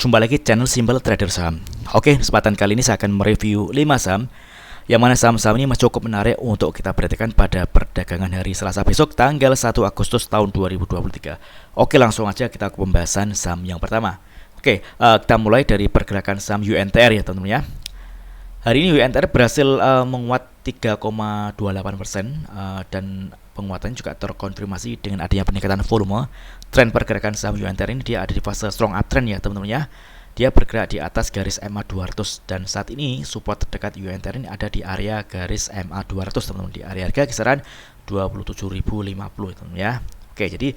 Jumpa lagi channel Simple Trader Saham. Oke, kesempatan kali ini saya akan mereview 5 saham yang mana saham-saham ini masih cukup menarik untuk kita perhatikan pada perdagangan hari Selasa besok tanggal 1 Agustus tahun 2023. Oke, langsung aja kita ke pembahasan saham yang pertama. Oke, kita mulai dari pergerakan saham UNTR ya teman-teman ya. Hari ini UNTR berhasil menguat 3,28% dan penguatannya juga terkonfirmasi dengan adanya peningkatan volume. Tren pergerakan saham UNTR ini dia ada di fase strong uptrend ya teman-teman ya. Dia bergerak di atas garis MA 200 dan saat ini support terdekat UNTR ini ada di area garis MA 200 teman-teman, di area harga kisaran 27.050 teman-teman ya. Oke, jadi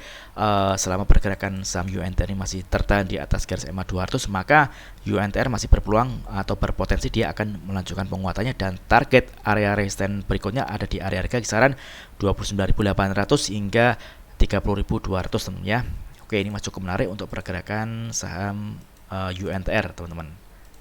selama pergerakan saham UNTR ini masih tertahan di atas garis MA 200, maka UNTR masih berpeluang atau berpotensi dia akan melanjutkan penguatannya dan target area resisten berikutnya ada di area harga kisaran 29.800 hingga 30.200 teman ya. Oke, ini masih cukup menarik untuk pergerakan saham UNTR teman-teman.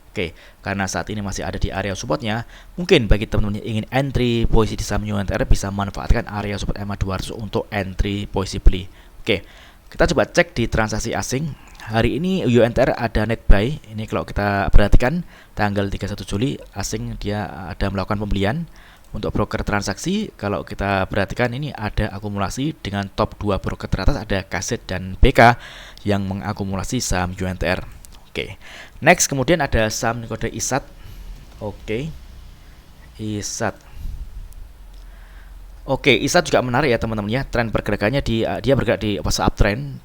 Oke, karena saat ini masih ada di area supportnya, mungkin bagi teman-teman yang ingin entry posisi di saham UNTR bisa manfaatkan area support MA 200 untuk entry posisi beli. Oke, kita coba cek di transaksi asing. Hari ini UNTR ada net buy. Ini kalau kita perhatikan tanggal 31 Juli asing dia ada melakukan pembelian. Untuk broker transaksi, kalau kita perhatikan ini ada akumulasi dengan top 2 broker teratas ada Kaset dan BK yang mengakumulasi saham UNTR. Oke, next kemudian ada saham kode ISAT. Oke, ISAT. Oke, ISAT juga menarik ya teman-teman ya. Tren pergerakannya dia bergerak di fase uptrend.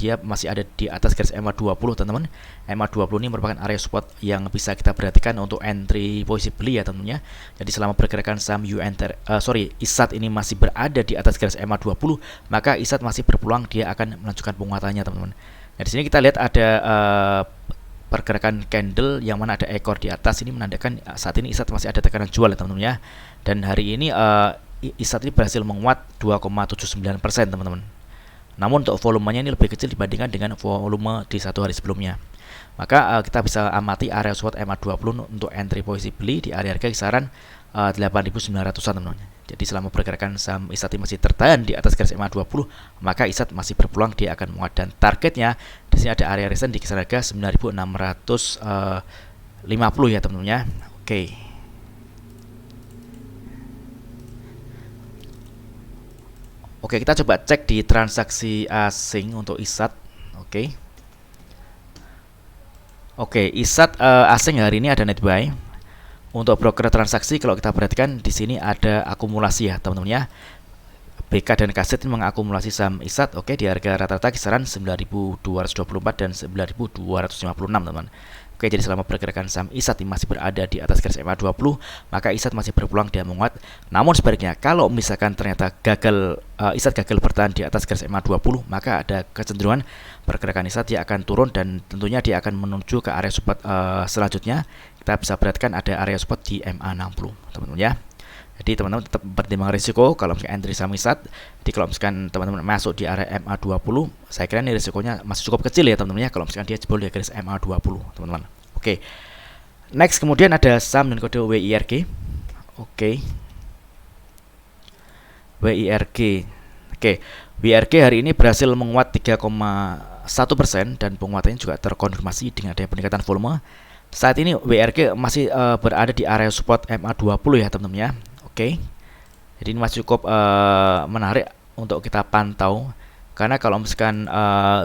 Dia masih ada di atas garis MA 20 teman-teman. MA 20 ini merupakan area support yang bisa kita perhatikan untuk entry posisi beli ya teman-teman ya. Jadi selama pergerakan saham ISAT ini masih berada di atas garis MA 20, maka ISAT masih berpeluang dia akan melanjutkan penguatannya teman-teman. Nah, di sini kita lihat ada pergerakan candle yang mana ada ekor di atas, ini menandakan saat ini ISAT masih ada tekanan jual ya teman-teman ya. Dan hari ini ISAT ini berhasil menguat 2,79% teman-teman. Namun untuk volumenya ini lebih kecil dibandingkan dengan volume di satu hari sebelumnya. Maka kita bisa amati area support MA 20 untuk entry posisi beli di area harga kisaran 8.900-an teman-teman. Jadi selama pergerakan saham ISAT masih tertahan di atas garis MA 20, maka ISAT masih berpeluang dia akan menguat dan targetnya di sini ada area resisten di kisaran harga 9.650 ya teman-teman ya. Oke. Oke, kita coba cek di transaksi asing untuk ISAT. Oke. Oke, ISAT asing hari ini ada net buy. Untuk broker transaksi kalau kita perhatikan di sini ada akumulasi ya teman-teman ya. BK dan Kaset ini mengakumulasi saham ISAT oke di harga rata-rata kisaran 9.224 dan 9.256 teman-teman. Oke, jadi selama pergerakan saham ISAT masih berada di atas garis MA 20, maka ISAT masih berpeluang dia menguat. Namun sebaliknya, kalau misalkan ternyata ISAT gagal bertahan di atas garis MA 20, maka ada kecenderungan pergerakan ISAT dia akan turun dan tentunya dia akan menuju ke area support selanjutnya. Kita bisa perhatikan ada area support di MA 60, teman-teman ya. Jadi teman-teman tetap pertimbangkan risiko kalau misalkan entry saham ISAT. Jadi kalau misalkan teman-teman masuk di area MA 20, saya kira ini risikonya masih cukup kecil ya teman-teman ya kalau misalkan dia jebol di garis MA 20, teman-teman. Oke. Next kemudian ada saham dan kode WIRG. Oke. WIRG. Oke. WIRG hari ini berhasil menguat 3,1% dan penguatannya juga terkonfirmasi dengan adanya peningkatan volume. Saat ini WIRG masih berada di area support MA 20 ya teman-teman ya. Oke, jadi ini masih cukup menarik untuk kita pantau karena kalau misalkan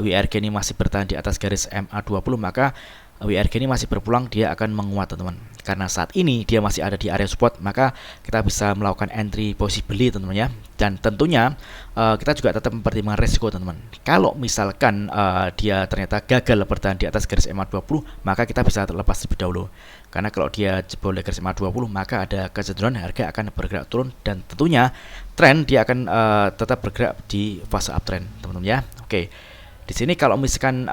WIRG ini masih bertahan di atas garis MA 20, maka WIRG ini masih berpeluang dia akan menguat teman-teman. Karena saat ini dia masih ada di area support, maka kita bisa melakukan entry posisi beli teman-teman ya. Dan tentunya kita juga tetap mempertimbangkan risiko teman-teman. Kalau misalkan dia ternyata gagal bertahan di atas garis MA 20, maka kita bisa terlepas lebih dahulu. Karena kalau dia jebol di garis MA 20, maka ada kecenderungan harga akan bergerak turun dan tentunya tren dia akan tetap bergerak di fase uptrend teman-teman ya. Oke. Di sini kalau misalkan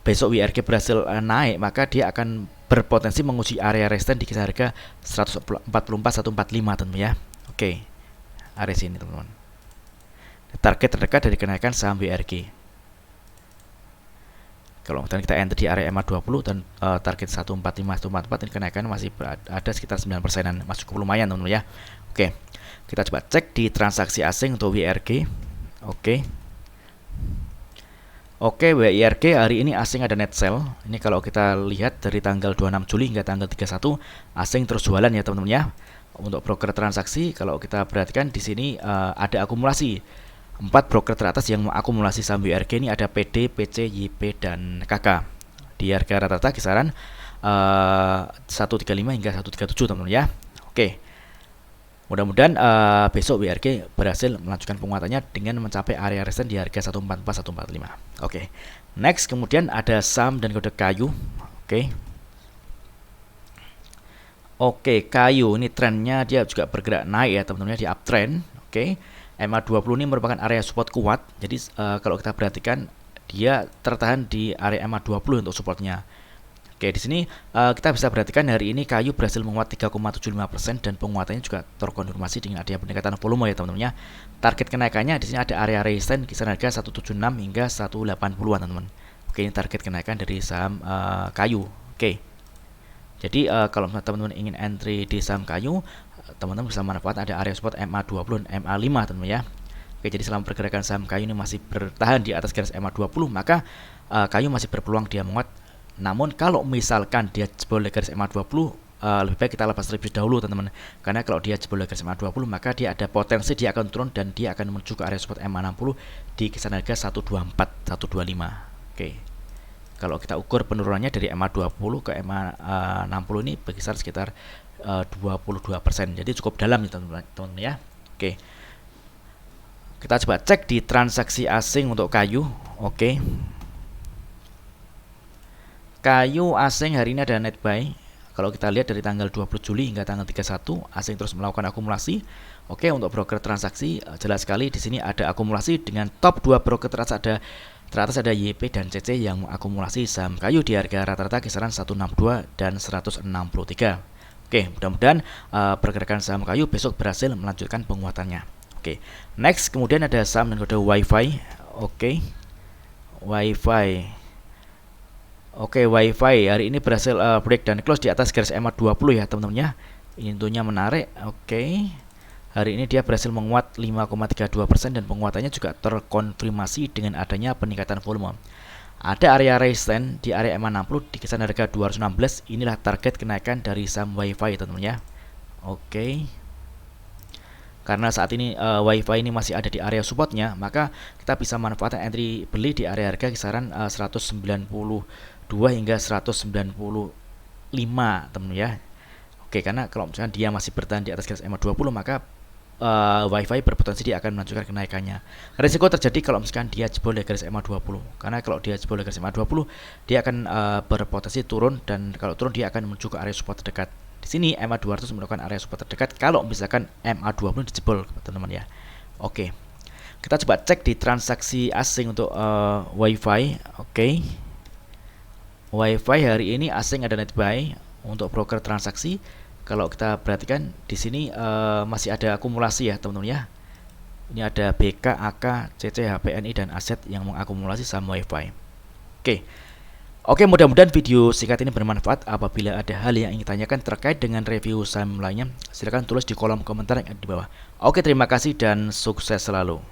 besok WIRG berhasil naik, maka dia akan berpotensi menguji area resisten di kisaran harga 144.145 teman-teman ya. Oke. Area sini teman-teman. Target terdekat dari kenaikan saham WIRG. Kalau misalnya kita enter di area MA 20 dan target 145.144 ini kenaikan masih ada sekitar 9%-an, masih cukup lumayan teman-teman ya. Oke. Kita coba cek di transaksi asing untuk WIRG. Oke. Oke, WIRG hari ini asing ada net sell. Ini kalau kita lihat dari tanggal 26 Juli hingga tanggal 31 asing terus jualan ya teman-teman ya. Untuk broker transaksi kalau kita perhatikan di sini ada akumulasi 4 broker teratas yang mengakumulasi saham WIRG ini ada PD, PC, YP dan KK. Di harga rata-rata kisaran 135 hingga 137 teman-teman ya. Oke. Mudah-mudahan besok WIRG berhasil melanjutkan penguatannya dengan mencapai area resistance di harga 144-145. Oke. Next kemudian ada saham dan kode kayu. Oke. Oke, kayu ini trennya dia juga bergerak naik ya teman-teman ya, di uptrend. Oke. MA20 ini merupakan area support kuat. Jadi kalau kita perhatikan dia tertahan di area MA20 untuk supportnya. Oke, di sini kita bisa perhatikan hari ini kayu berhasil menguat 3,75% dan penguatannya juga terkonfirmasi dengan adanya peningkatan volume ya teman-teman ya. Target kenaikannya di sini ada area resistance kisaran harga 176 hingga 180-an teman-teman. Oke, ini target kenaikan dari saham kayu. Oke. Jadi kalau teman-teman ingin entry di saham kayu, teman-teman bisa manfaat ada area support MA20 dan MA5 teman-teman ya. Oke, jadi selama pergerakan saham kayu ini masih bertahan di atas garis MA20, maka kayu masih berpeluang dia menguat. Namun kalau misalkan dia jebol garis MA20, lebih baik kita lepas terlebih dahulu teman-teman. Karena kalau dia jebol garis MA20, maka dia ada potensi dia akan turun dan dia akan menuju ke area support MA60 di kisaran harga 124, 125. Oke. Kalau kita ukur penurunannya dari MA20 ke MA60 ini berkisar sekitar 22%. Jadi cukup dalam ya teman-teman ya. Oke. Kita coba cek di transaksi asing untuk kayu. Oke. Kayu asing hari ini ada net buy. Kalau kita lihat dari tanggal 20 Juli hingga tanggal 31, asing terus melakukan akumulasi. Oke, untuk broker transaksi jelas sekali di sini ada akumulasi dengan top 2 broker teratas ada YP dan CC yang mengakumulasi saham kayu di harga rata-rata kisaran 162 dan 163. Oke, mudah-mudahan pergerakan saham kayu besok berhasil melanjutkan penguatannya. Oke, next kemudian ada saham dan kode WiFi. Oke, WiFi. Oke, WiFi hari ini berhasil break dan close di atas garis MA20 ya teman-teman ya. Ini tentunya menarik. Oke. Hari ini dia berhasil menguat 5,32% dan penguatannya juga terkonfirmasi dengan adanya peningkatan volume. Ada area resistance di area MA60 di kisaran harga 216. Inilah target kenaikan dari saham WiFi teman-teman ya. Oke. Karena saat ini WiFi ini masih ada di area supportnya, maka kita bisa manfaatkan entry beli di area harga kisaran 192 hingga 195 teman ya. Oke, karena kalau misalkan dia masih bertahan di atas garis MA20, maka WiFi berpotensi dia akan melanjutkan kenaikannya. Risiko terjadi kalau misalkan dia jebol dari garis MA20. Karena kalau dia jebol dari garis MA20, dia akan berpotensi turun, dan kalau turun dia akan menuju ke area support terdekat. Di sini MA200 merupakan area support terdekat kalau misalkan MA20 dijebol teman-teman ya. Oke. Kita coba cek di transaksi asing untuk WiFi. Oke. WiFi hari ini asing ada net buy untuk broker transaksi. Kalau kita perhatikan di sini masih ada akumulasi ya teman-teman ya. Ini ada BK, AK, CC, HPNI dan aset yang mengakumulasi saham WiFi. Oke, mudah-mudahan video singkat ini bermanfaat. Apabila ada hal yang ingin tanyakan terkait dengan review saham lainnya, silakan tulis di kolom komentar yang ada di bawah. Oke, terima kasih dan sukses selalu.